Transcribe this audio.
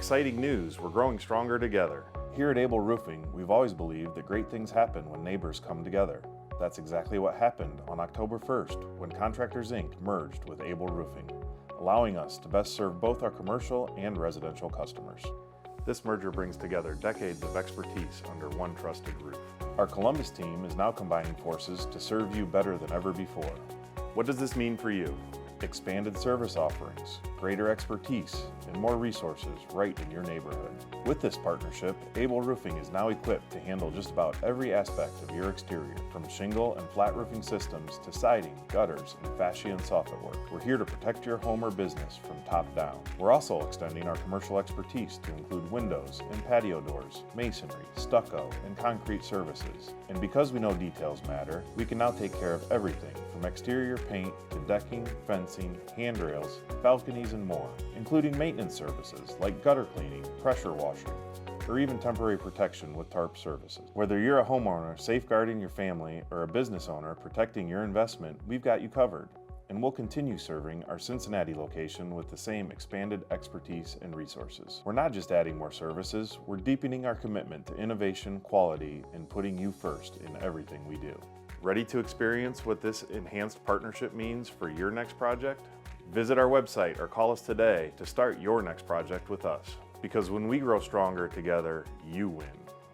Exciting news, we're growing stronger together. Here at Able Roofing, we've always believed that great things happen when neighbors come together. That's exactly what happened on October 1st when Contractors Inc. merged with Able Roofing, allowing us to best serve both our commercial and residential customers. This merger brings together decades of expertise under one trusted roof. Our Columbus team is now combining forces to serve you better than ever before. What does this mean for you? Expanded service offerings, greater expertise, and more resources right in your neighborhood. With this partnership, Able Roofing is now equipped to handle just about every aspect of your exterior, from shingle and flat roofing systems to siding, gutters, and fascia and soffit work. We're here to protect your home or business from top down. We're also extending our commercial expertise to include windows and patio doors, masonry, stucco, and concrete services. And because we know details matter, we can now take care of everything from exterior paint to decking, fencing, handrails, balconies, and more, including maintenance services like gutter cleaning, pressure washing, or even temporary protection with tarp services. Whether you're a homeowner safeguarding your family or a business owner protecting your investment, we've got you covered. And we'll continue serving our Cincinnati location with the same expanded expertise and resources. We're not just adding more services, we're deepening our commitment to innovation, quality, and putting you first in everything we do. Ready to experience what this enhanced partnership means for your next project? Visit our website or call us today to start your next project with us. Because when we grow stronger together, you win.